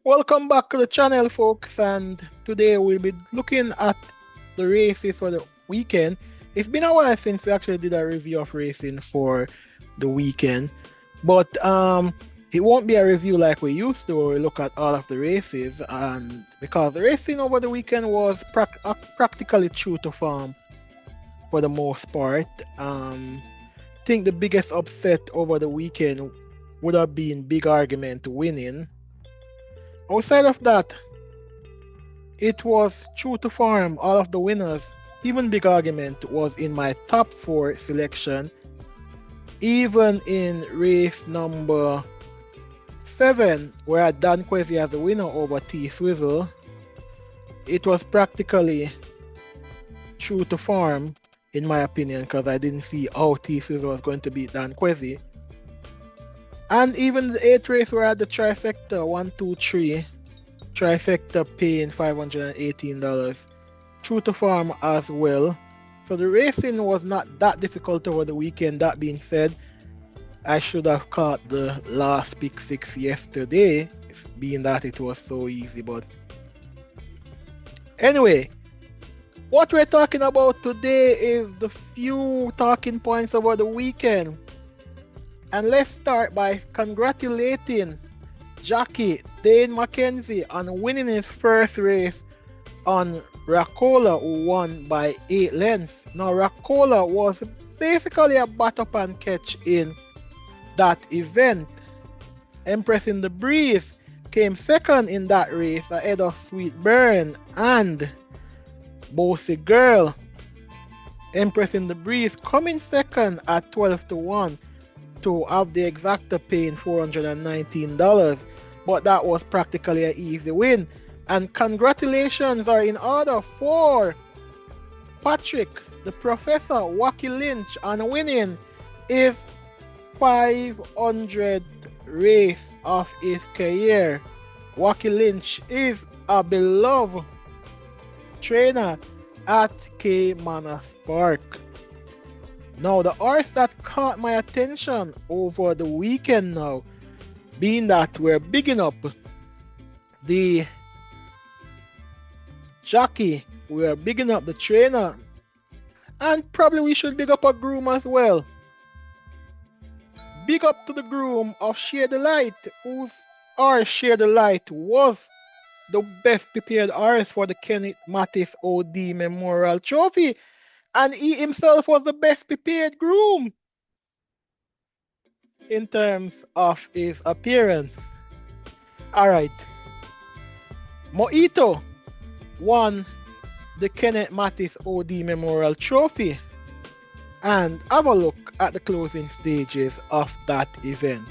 Welcome back to the channel, folks, and today we'll be looking at the races for the weekend. It's been a while since we actually did a review of racing for the weekend, but it won't be a review like we used to, where we look at all of the races, and because the racing over the weekend was practically true to form for the most part. I think the biggest upset over the weekend would have been Big Argument winning. Outside of that, it was true to form. All of the winners, even Big Argument, was in my top 4 selection. Even in race number 7, where I had Dan Kwesi as the winner over T Swizzle, it was practically true to form, in my opinion, because I didn't see how T Swizzle was going to beat Dan Kwesi. And even the 8th race where I had the trifecta, 1, 2, 3, trifecta paying $518, true to form as well. So the racing was not that difficult over the weekend. That being said, I should have caught the last pick 6 yesterday, being that it was so easy. But anyway, what we're talking about today is the few talking points over the weekend. And let's start by congratulating Jockey Dane McKenzie on winning his first race on Racola, who won by 8 lengths. Now Racola was basically a bat up and catch in that event. Empress in the Breeze came second in that race ahead of Sweet Burn and Bossy Girl. Empress in the Breeze coming second at 12 to 1 to have the exacta paying $419, but that was practically an easy win. And congratulations are in order for Patrick, the Professor Wacky Lynch, on winning his 500th race of his career. Wacky Lynch is a beloved trainer at Caymanas Park. Now, the horse that caught my attention over the weekend now, being that we're bigging up the jockey, we're bigging up the trainer, and probably we should big up a groom as well. Big up to the groom of Share the Light, whose horse Share the Light was the best prepared horse for the Kenneth Mattis OD Memorial Trophy. And he himself was the best prepared groom in terms of his appearance. Alright. Mojito won the Kenneth Mattis OD Memorial Trophy. And have a look at the closing stages of that event.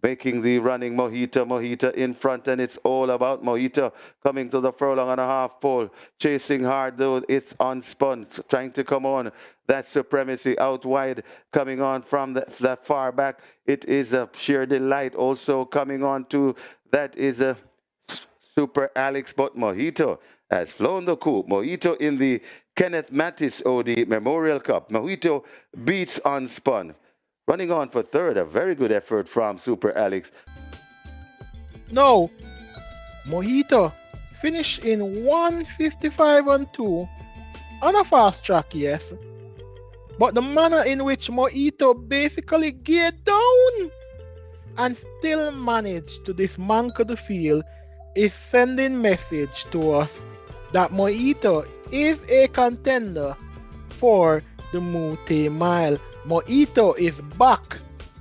Making the running Mojito in front, and it's all about Mojito coming to the furlong and a half pole, chasing hard though it's unspun, trying to come on that supremacy out wide, coming on from the far back. It is a sheer delight also coming on to that is a Super Alex, but Mojito has flown the coop. Mojito in the Kenneth Mattis OD Memorial Cup. Mojito beats unspun. Running on for third, a very good effort from Super Alex. No, Mojito finished in 155 and 2 on a fast track, yes. But the manner in which Mojito basically geared down and still managed to dismantle the field is sending message to us that Mojito is a contender for the Mute Mile. Mojito is back.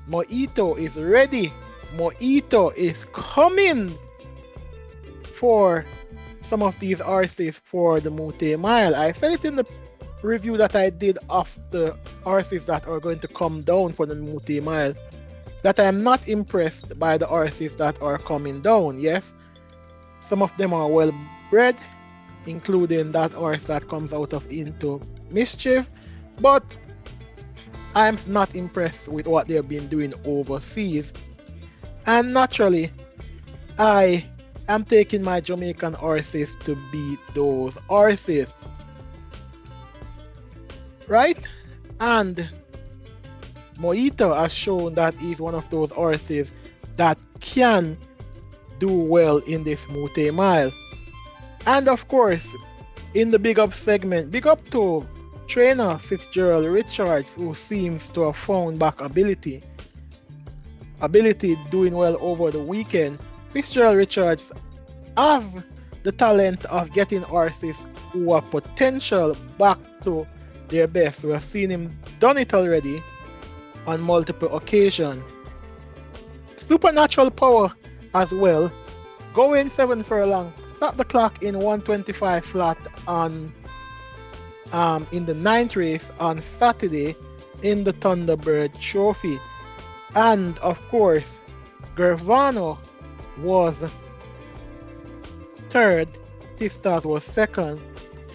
Mojito is ready. Mojito is coming for some of these horses for the Mute Mile. I said it in the review that I did of the horses that are going to come down for the Mute Mile, that I am not impressed by the horses that are coming down. Yes, some of them are well bred, including that horse that comes out of Into Mischief, but I'm not impressed with what they've been doing overseas. And naturally, I am taking my Jamaican horses to beat those horses. Right? And Mojito has shown that he's one of those horses that can do well in this Mute Mile. And of course, in the big up segment, big up to trainer Fitzgerald Richards, who seems to have found back ability doing well over the weekend. Fitzgerald Richards has the talent of getting horses who are potential back to their best. We have seen him done it already on multiple occasions. Supernatural Power as well, going 7 furlong, stop the clock in 125 flat on in the ninth race on Saturday in the Thunderbird Trophy. And of course, Gervano was third, Tistas was second.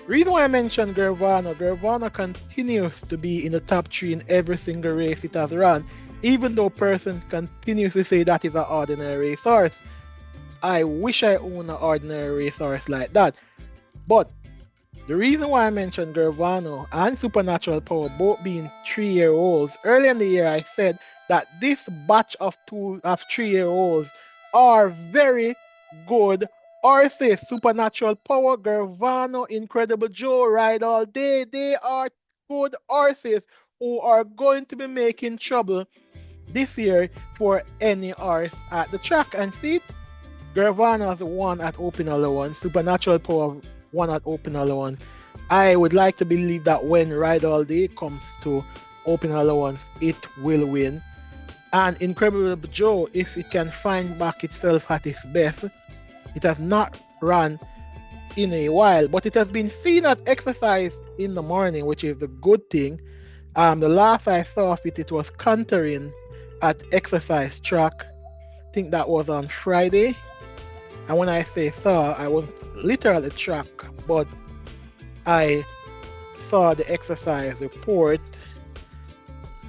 Reason why I mentioned Gervano continues to be in the top 3 in every single race it has run, even though persons continuously say that is an ordinary racehorse. I wish I owned an ordinary racehorse like that. But the reason why I mentioned Gervano and Supernatural Power both being 3-year-olds, early in the year I said that this batch of 3-year-olds are very good horses. Supernatural Power, Gervano, Incredible Joe, Ride All Day. They are good horses who are going to be making trouble this year for any horse at the track. And see it, Gervano's won at open allowance, Supernatural Power won at open allowance. I would like to believe that when Ride All Day comes to open allowance, it will win. And Incredible Joe, if it can find back itself at its best, it has not run in a while, but it has been seen at exercise in the morning, which is a good thing. The last I saw of it, it was cantering at exercise track. I think that was on Friday. And when I say saw, I wasn't literally at the track, but I saw the exercise report.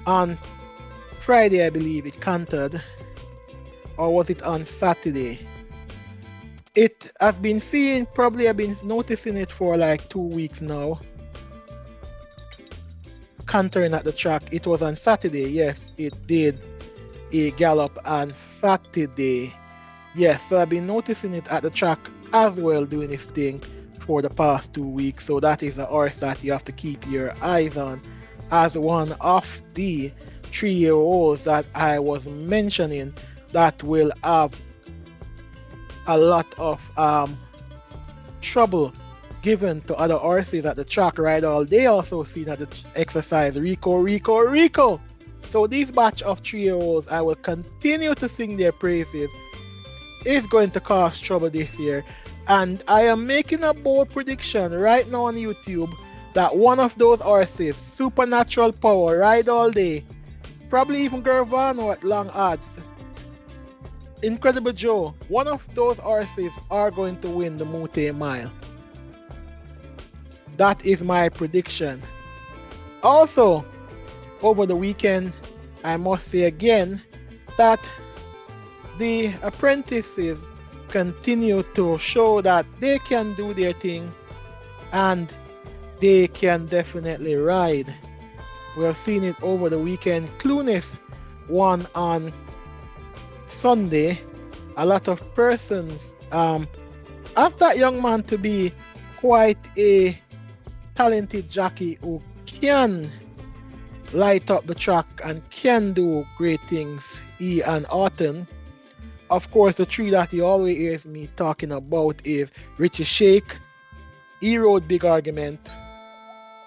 On Friday, I believe it cantered, or was it on Saturday? It has been seen, probably I've been noticing it for like 2 weeks now. Cantering at the track. It was on Saturday, yes, it did a gallop on Saturday. Yes, so I've been noticing it at the track as well, doing its thing for the past 2 weeks. So that is a horse that you have to keep your eyes on as one of the 3-year-olds that I was mentioning that will have a lot of trouble given to other horses at the track. Ride All Day also seen at the exercise. Rico. So this batch of 3-year-olds, I will continue to sing their praises, is going to cause trouble this year. And I am making a bold prediction right now on YouTube that one of those horses, Supernatural Power, Ride All Day, probably even Gervano at long odds, Incredible Joe, one of those horses are going to win the Mute Mile. That is my prediction. Also, over the weekend, I must say again that the apprentices continue to show that they can do their thing and they can definitely ride. We have seen it over the weekend. Clueless won on Sunday. A lot of persons asked that young man to be quite a talented jockey who can light up the track and can do great things. He and Autumn. Of course, the three that you always hears me talking about is Richie Shake, he rode Big Argument.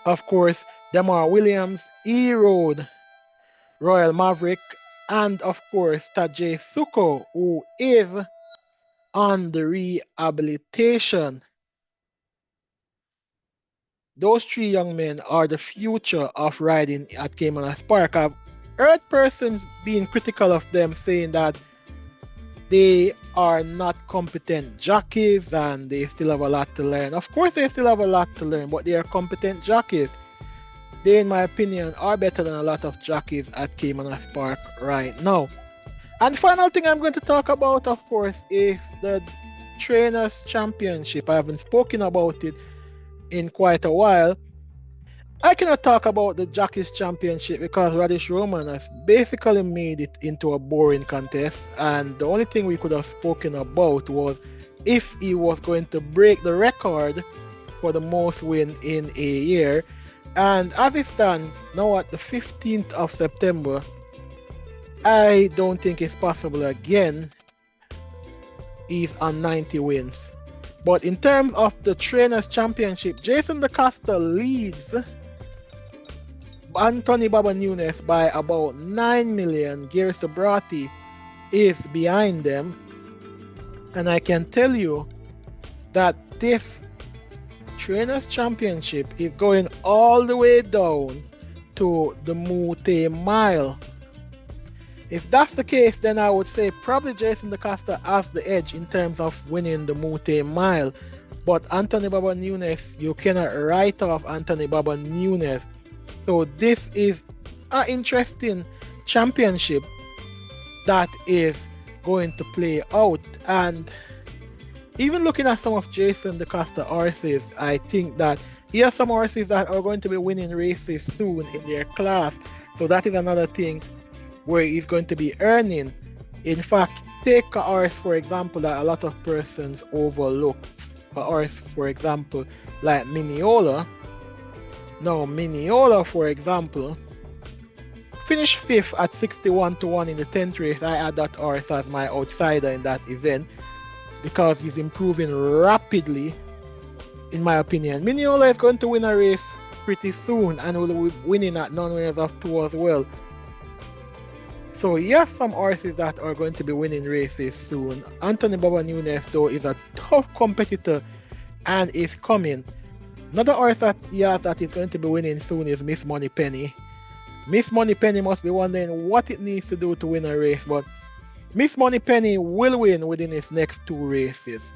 Of course, Demar Williams, he rode Royal Maverick, and of course, Tajay Suko, who is on the rehabilitation. Those 3 young men are the future of riding at Caymanas Park. I've heard persons being critical of them, saying that they are not competent jockeys and they still have a lot to learn. Of course, they still have a lot to learn, but they are competent jockeys. They, in my opinion, are better than a lot of jockeys at Caymanas Park right now. And final thing I'm going to talk about, of course, is the Trainers Championship. I haven't spoken about it in quite a while. I cannot talk about the Jockeys Championship because Radish Roman has basically made it into a boring contest, and the only thing we could have spoken about was if he was going to break the record for the most win in a year. And as it stands now at the 15th of September, I don't think it's possible again. He's on 90 wins. But in terms of the Trainers Championship, Jason DeCosta leads Anthony Baba Nunes by about 9 million. Gary Sobrati is behind them. And I can tell you that this Trainers Championship is going all the way down to the Mute Mile. If that's the case, then I would say probably Jason DeCosta has the edge in terms of winning the Mute Mile. But Anthony Baba Nunes, you cannot write off Anthony Baba Nunes. So this is an interesting championship that is going to play out. And even looking at some of Jason DeCosta horses, I think that he has some horses that are going to be winning races soon in their class. So that is another thing where he's going to be earning. In fact, take a horse, for example, that a lot of persons overlook. A horse, for example, like Miniola. Now, Miniola, for example, finished 5th at 61-1 in the 10th race. I had that horse as my outsider in that event because he's improving rapidly, in my opinion. Miniola is going to win a race pretty soon and will be winning at non-winners of 2 as well. So he has some horses that are going to be winning races soon. Anthony Baba Nunes, though, is a tough competitor and is coming. Another horse that he has that is going to be winning soon is Miss Money Penny. Miss Money Penny must be wondering what it needs to do to win a race, but Miss Money Penny will win within its next 2 races,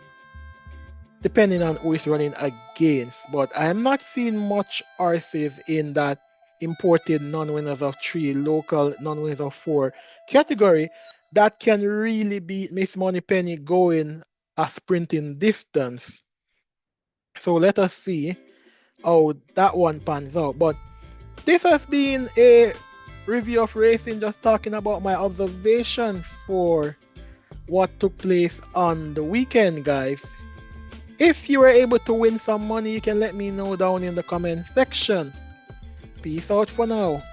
depending on who is running against. But I am not seeing much horses in that imported non-winners of 3, local non-winners of 4 category that can really beat Miss Money Penny going a sprinting distance. So let us see how that one pans out. But this has been a review of racing, just talking about my observation for what took place on the weekend, guys. If you were able to win some money, you can let me know down in the comment section. Peace out for now.